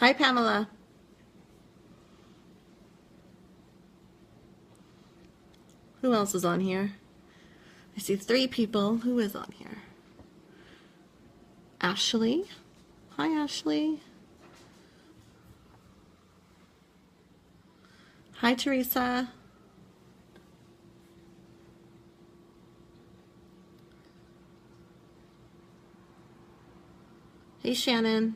Hi, Pamela. Who else is on here? I see 3 people. Who is on here? Ashley. Hi, Ashley. Hi, Teresa. Hey, Shannon.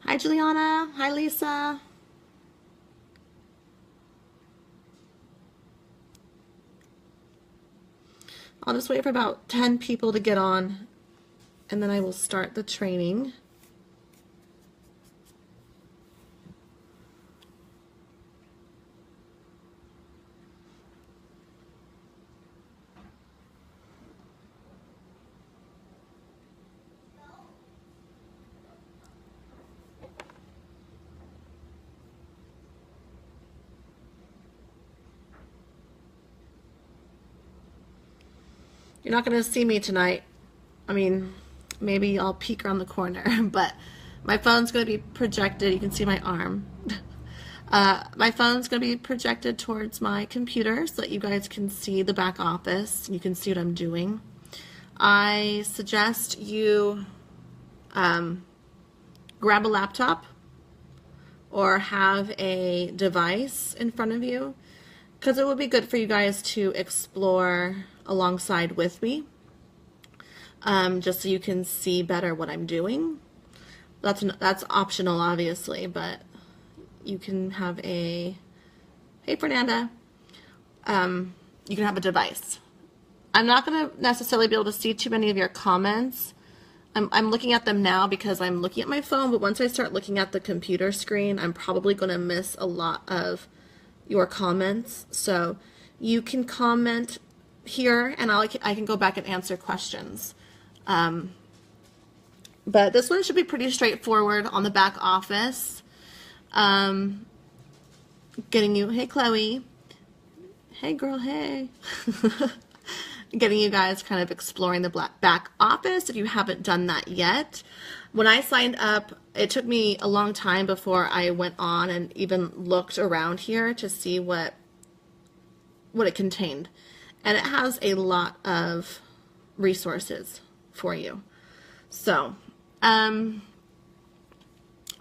Hi, Juliana. Hi, Lisa. I'll just wait for about 10 people to get on, and then I will start the training. You're not going to see me tonight. I mean, maybe I'll peek around the corner, but my phone's going to be projected. You can see my arm. My phone's going to be projected towards my computer so that you guys can see the back office. You can see what I'm doing. I suggest you grab a laptop or have a device in front of you, because it would be good for you guys to explore alongside with me, just so you can see better what I'm doing. That's optional, obviously, but you can have a, hey Fernanda, you can have a device. I'm not going to necessarily be able to see too many of your comments. I'm looking at them now because I'm looking at my phone, but once I start looking at the computer screen, I'm probably going to miss a lot of your comments. So you can comment here, and I can go back and answer questions. But this one should be pretty straightforward on the back office. Getting you, hey Chloe, hey girl, hey. Getting you guys kind of exploring the back office if you haven't done that yet. When I signed up, it took me a long time before I went on and even looked around here to see what it contained. And it has a lot of resources for you. So, a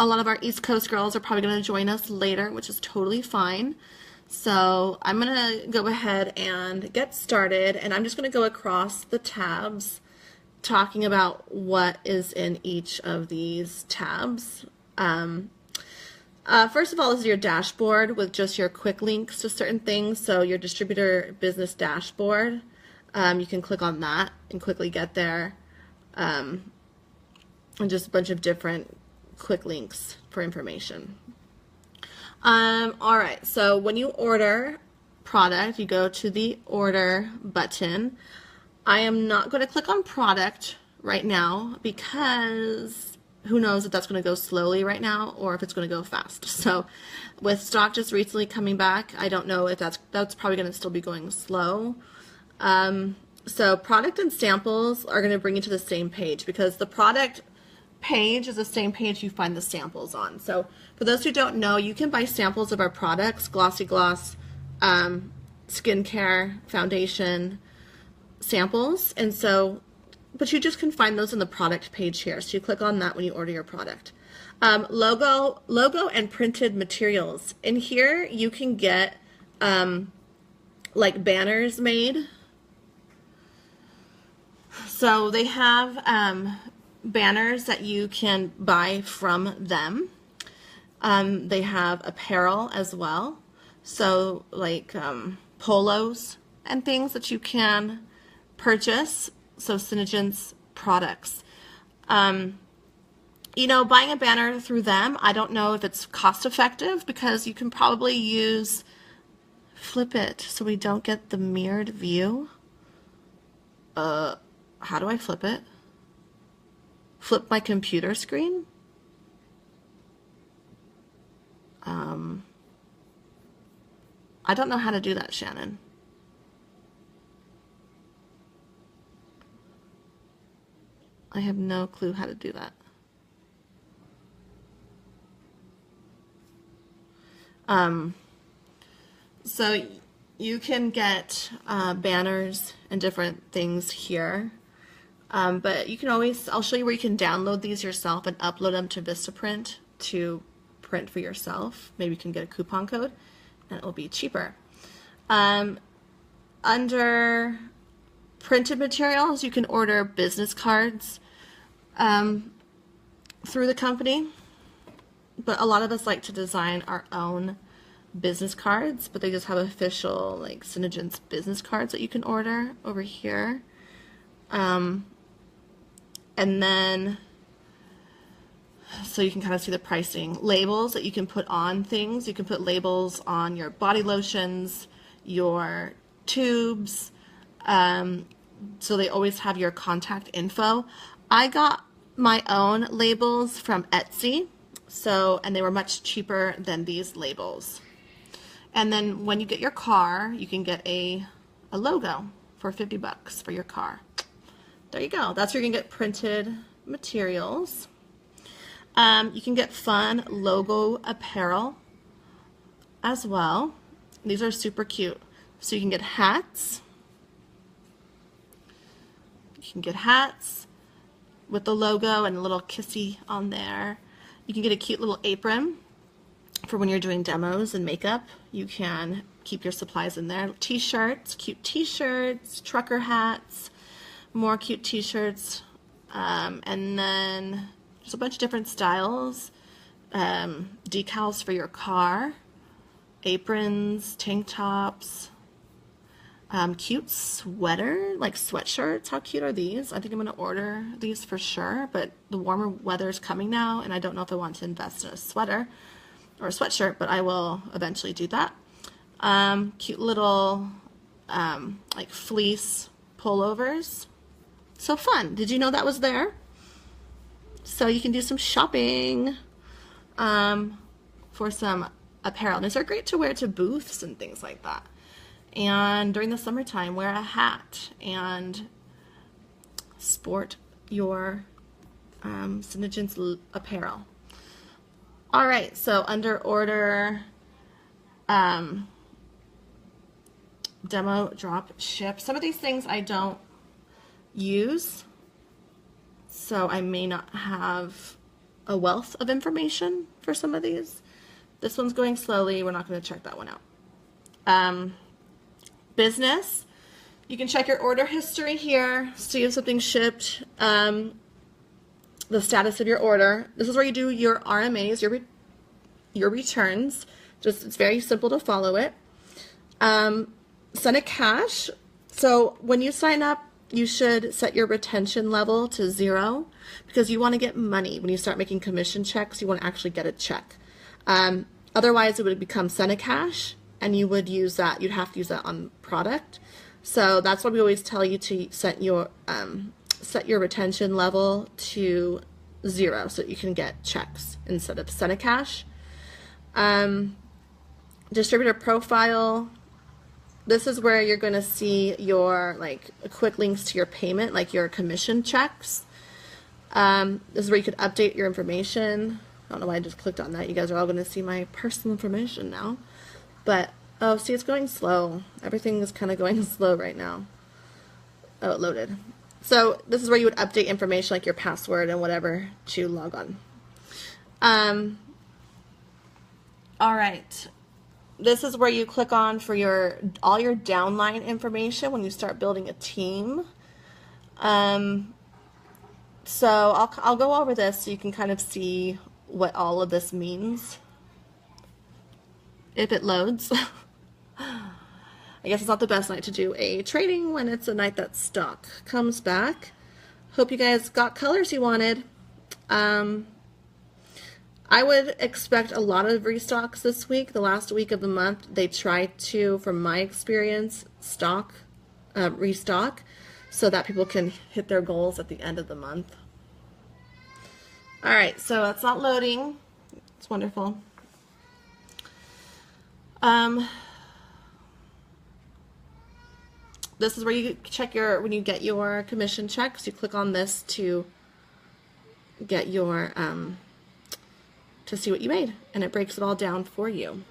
lot of our East Coast girls are probably going to join us later, which is totally fine. So I'm going to go ahead and get started, and I'm just going to go across the tabs talking about what is in each of these tabs. First of all, this is your dashboard with just your quick links to certain things. So your distributor business dashboard, you can click on that and quickly get there, and just a bunch of different quick links for information. All right, so when you order product, you go to the order button. I am not going to click on product right now because who knows if that's going to go slowly right now or if it's going to go fast. So with stock just recently coming back, I don't know if that's probably going to still be going slow. So product and samples are going to bring you to the same page because the product page is the same page you find the samples on. So for those who don't know, you can buy samples of our products, Glossy Gloss, skincare, foundation samples, and so, but you just can find those in the product page here. So you click on that when you order your product. Logo and printed materials. In here you can get like banners made. So they have banners that you can buy from them. They have apparel as well, so like polos and things that you can purchase. So Synergence products. You know, buying a banner through them, I don't know if it's cost effective because you can probably use flip it so we don't get the mirrored view. How do I flip it? Flip my computer screen? I don't know how to do that, Shannon. I have no clue how to do that. So you can get banners and different things here, but you can always, I'll show you where you can download these yourself and upload them to Vistaprint to print for yourself. Maybe you can get a coupon code and it will be cheaper. Under printed materials, you can order business cards through the company, but a lot of us like to design our own business cards, but they just have official like SeneGence business cards that you can order over here. And then so you can kind of see the pricing. Labels that you can put on things. You can put labels on your body lotions, your tubes, so they always have your contact info. I got my own labels from Etsy, and they were much cheaper than these labels. And then when you get your car, you can get a logo for $50 for your car. There you go. That's where you can get printed materials. You can get fun logo apparel as well. These are super cute. So you can get hats. You can get hats with the logo and a little kissy on there. You can get a cute little apron for when you're doing demos and makeup. You can keep your supplies in there. T-shirts, cute t-shirts, trucker hats, more cute t-shirts, and then there's a bunch of different styles, decals for your car, aprons, tank tops, cute sweater, like sweatshirts. How cute are these? I think I'm going to order these for sure, but the warmer weather is coming now, and I don't know if I want to invest in a sweater or a sweatshirt, but I will eventually do that. Cute little like fleece pullovers. So fun. Did you know that was there? So you can do some shopping for some apparel. These are great to wear to booths and things like that. And during the summertime, wear a hat and sport your SeneGence apparel. All right, so under order, demo, drop, ship. Some of these things I don't use, so I may not have a wealth of information for some of these. This one's going slowly. We're not going to check that one out. Business. You can check your order history here, see if something's shipped, the status of your order. This is where you do your RMAs, your returns. It's very simple to follow it. SeneCash. So when you sign up, you should set your retention level to 0 because you want to get money. When you start making commission checks, you want to actually get a check. Otherwise, it would become SeneCash, and you would use that. You'd have to use that on product. So that's why we always tell you to set your retention level to 0 so that you can get checks instead of SeneCash. Distributor profile. This is where you're going to see your quick links to your payment, like your commission checks. This is where you could update your information. I don't know why I just clicked on that. You guys are all going to see my personal information now. But, oh, see, it's going slow. Everything is kind of going slow right now. Oh, it loaded. So this is where you would update information like your password and whatever to log on. All right. This is where you click on for all your downline information when you start building a team. So I'll go over this so you can kind of see what all of this means. If it loads. I guess it's not the best night to do a trading when it's a night that stock comes back. Hope you guys got colors you wanted. I would expect a lot of restocks this week. The last week of the month, they try to, from my experience, restock, so that people can hit their goals at the end of the month. All right, so it's not loading. It's wonderful. This is where you check when you get your commission checks, you click on this to get your, to see what you made, and it breaks it all down for you.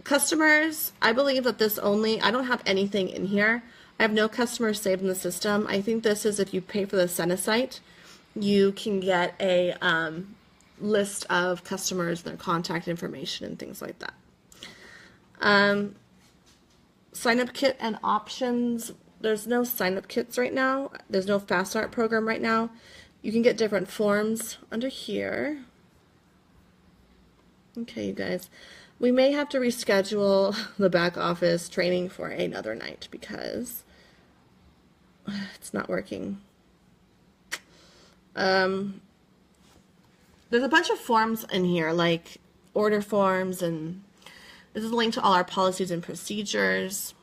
Customers, I believe that I don't have anything in here. I have no customers saved in the system. I think this is if you pay for the Senasite, you can get a list of customers, their contact information, and things like that. Sign up kit and options. There's no sign up kits right now. There's no Fast Start program right now. You can get different forms under here. Okay, you guys. We may have to reschedule the back office training for another night because it's not working. There's a bunch of forms in here, like order forms, and this is a link to all our policies and procedures.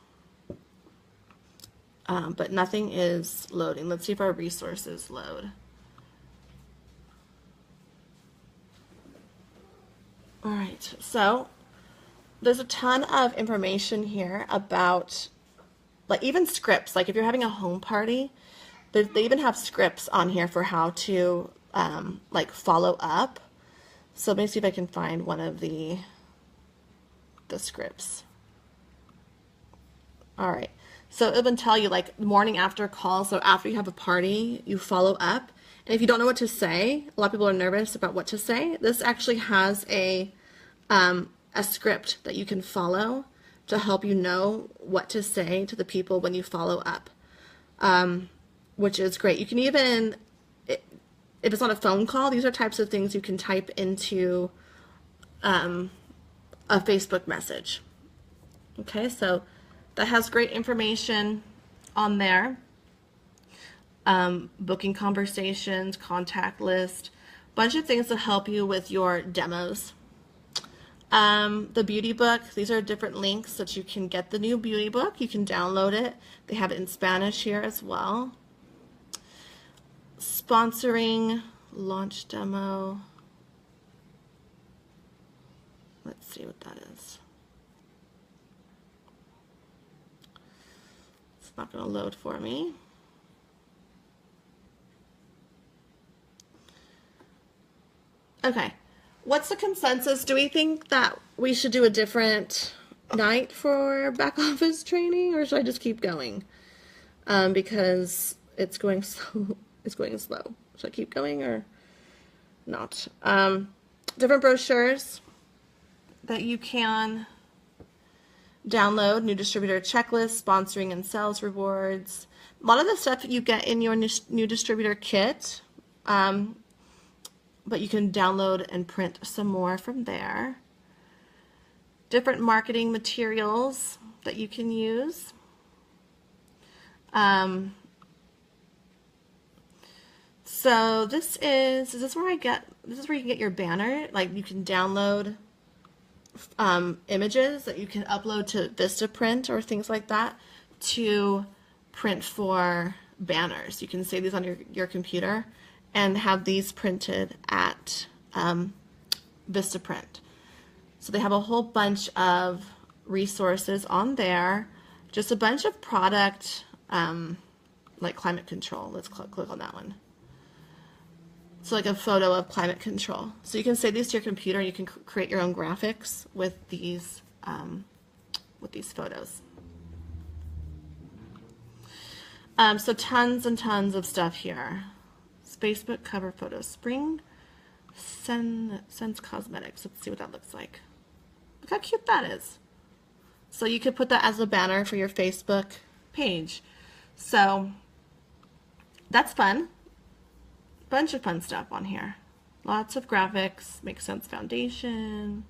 But nothing is loading. Let's see if our resources load. All right, so there's a ton of information here about, like, even scripts. Like if you're having a home party, they even have scripts on here for how to like follow up. So let me see if I can find one of the scripts. All right, so it'll tell you like morning after call. So after you have a party, you follow up. And if you don't know what to say, a lot of people are nervous about what to say. This actually has a script that you can follow to help you know what to say to the people when you follow up, which is great. You can even, if it's not a phone call, these are types of things you can type into a Facebook message. Okay, so that has great information on there. Booking conversations, contact list, bunch of things to help you with your demos. The beauty book, these are different links that you can get the new beauty book. You can download it. They have it in Spanish here as well. Sponsoring, launch demo. Let's see what that is. It's not going to load for me. Okay. What's the consensus? Do we think that we should do a different night for back office training, or should I just keep going? Because it's going slow. It's going slow. Should I keep going or not? Different brochures that you can download. New distributor checklist, sponsoring and sales rewards. A lot of the stuff you get in your new distributor kit. But you can download and print some more from there. Different marketing materials that you can use. So this is where you can get your banner. Like you can download images that you can upload to Vistaprint or things like that to print for banners. You can save these on your computer and have these printed at Vistaprint. So they have a whole bunch of resources on there, just a bunch of product like climate control. Let's click on that one. So like a photo of climate control. So you can save these to your computer and you can create your own graphics with these photos. So tons and tons of stuff here. Facebook cover photo, Spring Sense Cosmetics. Let's see what that looks like. Look how cute that is. So you could put that as a banner for your Facebook page. So that's fun. Bunch of fun stuff on here. Lots of graphics. Make Sense Foundation.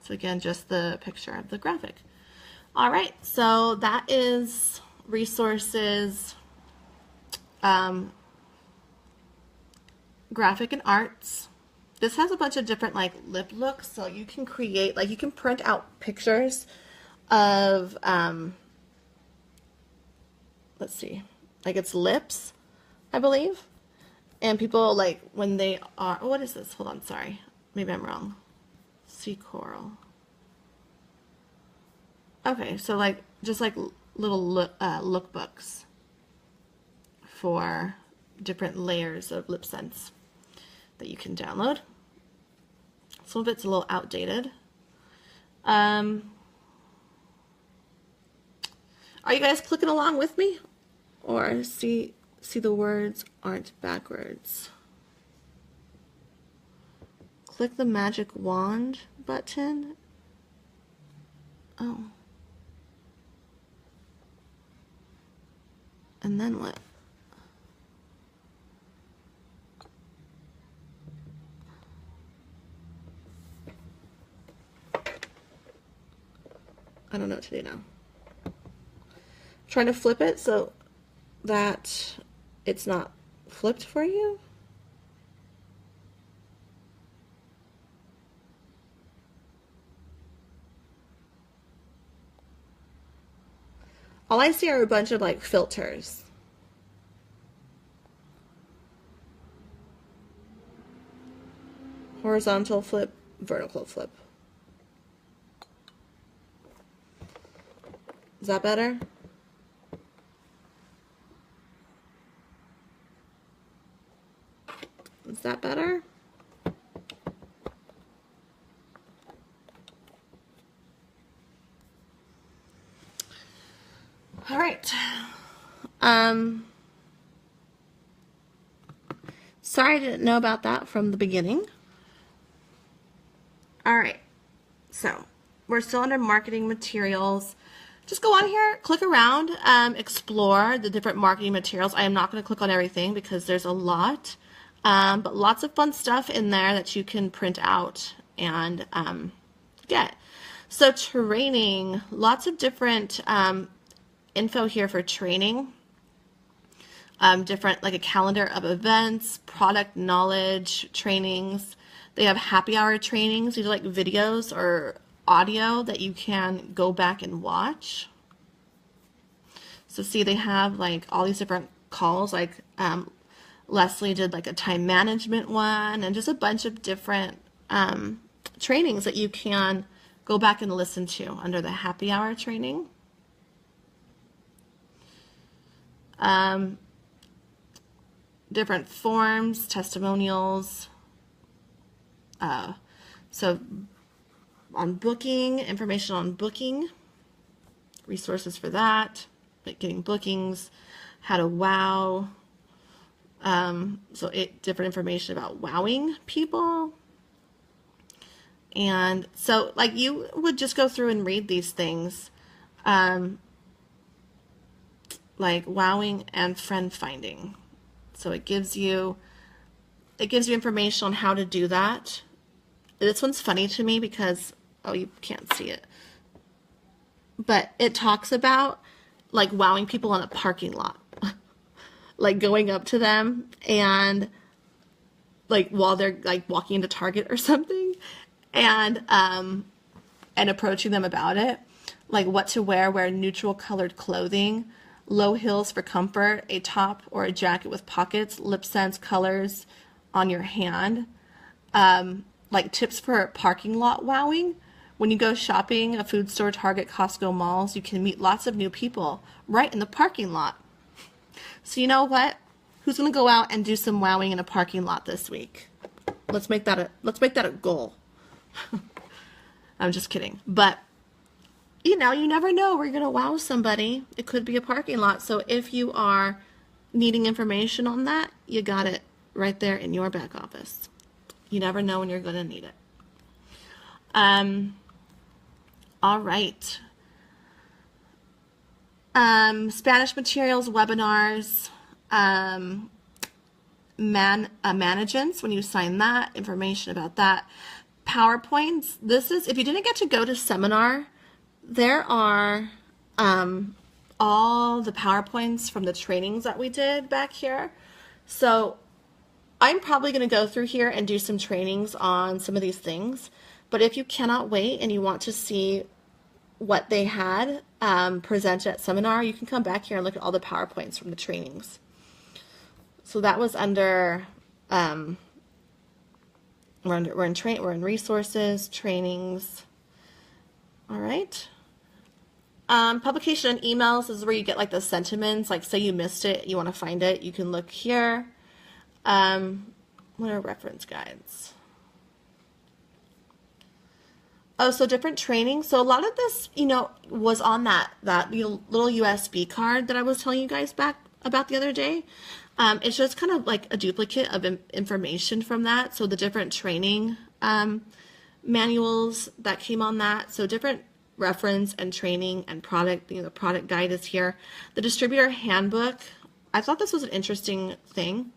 So again, just the picture of the graphic. All right, so that is resources graphic and arts. This has a bunch of different like lip looks, so you can create, like you can print out pictures of, let's see, like it's lips, I believe. And people like when they are, oh, what is this? Hold on, sorry. Maybe I'm wrong. Sea coral. Okay, so like just like little lookbooks for different layers of lip scents that you can download. Some of it's a little outdated. Are you guys clicking along with me? Or see the words aren't backwards? Click the magic wand button. Oh. And then what? I don't know what to do now. Trying to flip it so that it's not flipped for you. All I see are a bunch of like filters. Horizontal flip, vertical flip. Is that better? Is that better? All right. Sorry I didn't know about that from the beginning. All right. So we're still under marketing materials. Just go on here, click around, explore the different marketing materials. I am not going to click on everything because there's a lot, but lots of fun stuff in there that you can print out and get. So training, lots of different info here for training. Different, like a calendar of events, product knowledge trainings. They have happy hour trainings. These are like videos or audio that you can go back and watch. So see, they have like all these different calls, like Leslie did like a time management one, and just a bunch of different trainings that you can go back and listen to under the happy hour training. Different forms, testimonials. So on booking, information on booking, resources for that, like getting bookings, how to wow. So different information about wowing people. And so like you would just go through and read these things, like wowing and friend finding. So it gives you information on how to do that. This one's funny to me because, oh, you can't see it, but it talks about like wowing people in a parking lot, like going up to them and like while they're like walking into Target or something, and approaching them about it, like what to wear neutral colored clothing, low heels for comfort, a top or a jacket with pockets, lip scents, colors on your hand, like tips for parking lot wowing. When you go shopping, a food store, Target, Costco, malls, you can meet lots of new people right in the parking lot. So you know what? Who's going to go out and do some wowing in a parking lot this week? Let's make that a goal. I'm just kidding. But you know, you never know where you're going to wow somebody. It could be a parking lot. So if you are needing information on that, you got it right there in your back office. You never know when you're going to need it. All right. Spanish materials, webinars, managements, when you sign that, information about that. PowerPoints. This is, if you didn't get to go to seminar, there are all the PowerPoints from the trainings that we did back here. So I'm probably going to go through here and do some trainings on some of these things. But if you cannot wait and you want to see what they had presented at seminar, you can come back here and look at all the PowerPoints from the trainings. So that was under, we're in resources, trainings. All right. Publication and emails is where you get like the sentiments, like say you missed it, you want to find it, you can look here. What are reference guides? Oh, so different trainings. So a lot of this, was on that little USB card that I was telling you guys back about the other day. It's just kind of like a duplicate of information from that. So the different training manuals that came on that. So different reference and training and product, the product guide is here. The distributor handbook, I thought this was an interesting thing.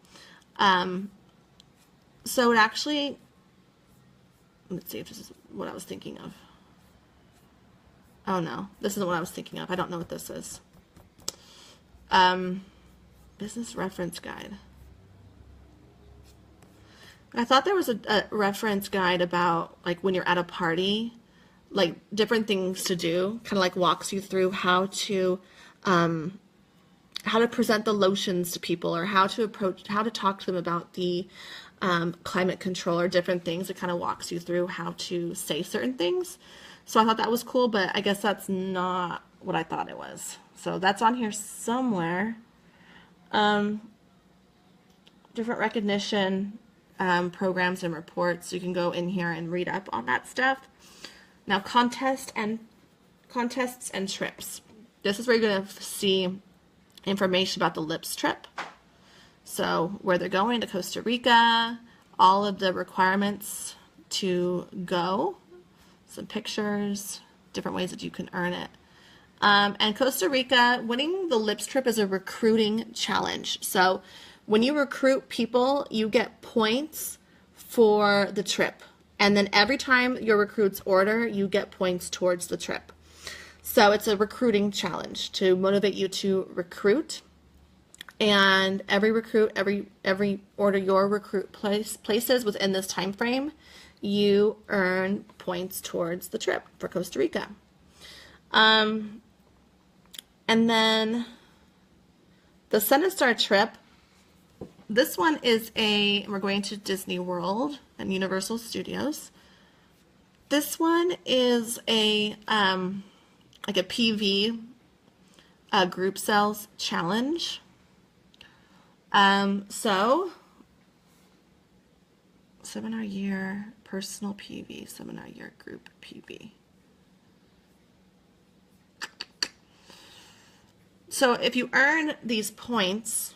So it actually, let's see if this is what I was thinking of. Oh no, this isn't what I was thinking of. I don't know what this is. Business reference guide. I thought there was a reference guide about like when you're at a party, like different things to do, kind of like walks you through how to present the lotions to people, or how to talk to them about the climate control, or different things. It kind of walks you through how to say certain things. So I thought that was cool, but I guess that's not what I thought it was. So that's on here somewhere. Different recognition programs and reports. You can go in here and read up on that stuff. Now contests and trips. This is where you're going to see information about the LIPS trip. So where they're going to Costa Rica, all of the requirements to go, some pictures, different ways that you can earn it. And Costa Rica, winning the LIPS trip is a recruiting challenge. So when you recruit people, you get points for the trip. And then every time your recruits order, you get points towards the trip. So it's a recruiting challenge to motivate you to recruit. And every order your recruit places within this time frame, you earn points towards the trip for Costa Rica. And then the CenterStar trip, this one is we're going to Disney World and Universal Studios. This one is like a PV group sales challenge. So seminar year, personal PV, seminar year, group PV. So if you earn these points,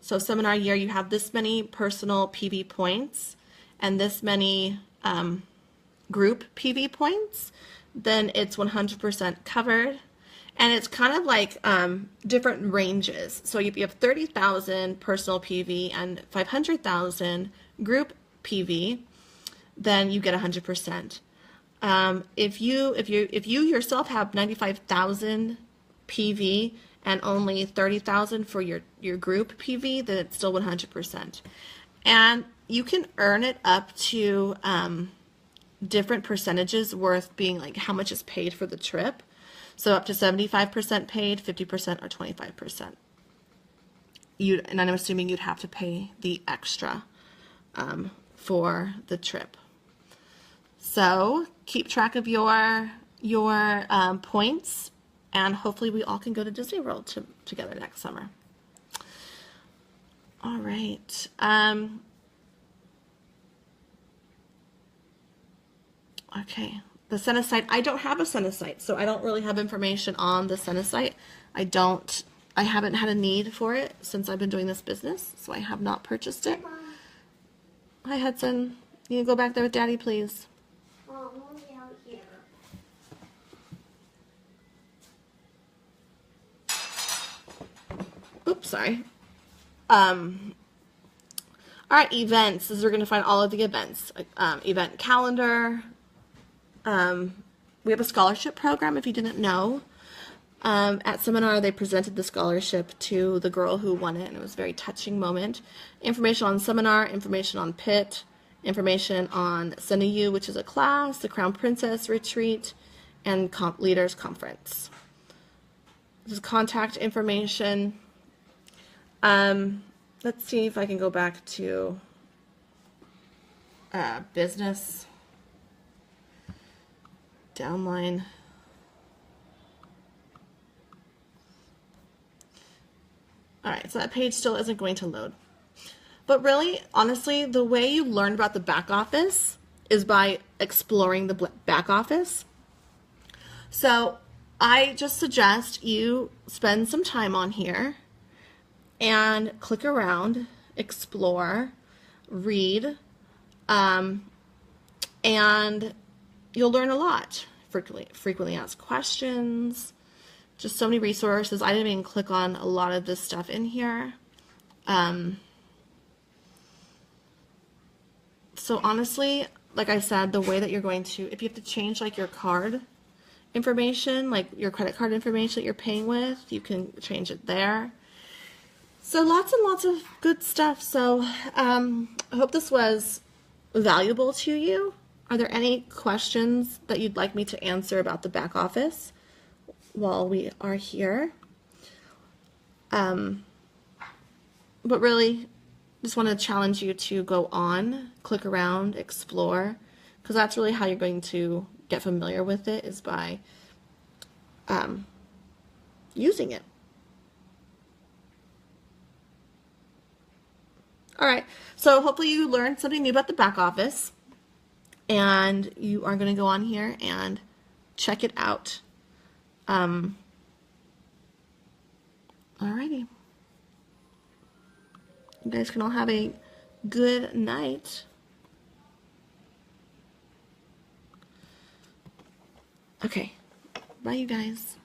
so seminar year, you have this many personal PV points and this many group PV points, then it's 100% covered. And it's kind of like different ranges. So if you have 30,000 personal PV and 500,000 group PV, then you get 100%. If you yourself have 95,000 PV and only 30,000 for your group PV, then it's still 100%. And you can earn it up to different percentages worth being like how much is paid for the trip. So up to 75% paid, 50%, or 25%. And I'm assuming you'd have to pay the extra for the trip. So keep track of your points, and hopefully we all can go to Disney World together next summer. All right. Okay. The Cenasite, I don't have a Cenasite, so I don't really have information on the Cenasite. I haven't had a need for it since I've been doing this business, so I have not purchased it. Hi, Hudson. You can go back there with Daddy, please. Oh, I'm only out here. Oops, sorry. All right, events. This is where we're going to find all of the events. Event calendar. We have a scholarship program, if you didn't know. At seminar, they presented the scholarship to the girl who won it, and it was a very touching moment. Information on seminar, information on PIT, information on Sending You, which is a class, the Crown Princess retreat, and Leaders Conference. This is contact information. Let's see if I can go back to business downline. All right, so that page still isn't going to load. But really, honestly, the way you learn about the back office is by exploring the back office. So I just suggest you spend some time on here and click around, explore, read, and you'll learn a lot. Frequently asked questions, just so many resources. I didn't even click on a lot of this stuff in here. So honestly, like I said, the way that you're going to, if you have to change like your card information, like your credit card information that you're paying with, you can change it there. So lots and lots of good stuff. So I hope this was valuable to you. Are there any questions that you'd like me to answer about the back office while we are here? But really, just want to challenge you to go on, click around, explore, because that's really how you're going to get familiar with it, is by using it. All right, so hopefully you learned something new about the back office, and you are going to go on here and check it out. Alrighty. You guys can all have a good night. Okay, bye you guys.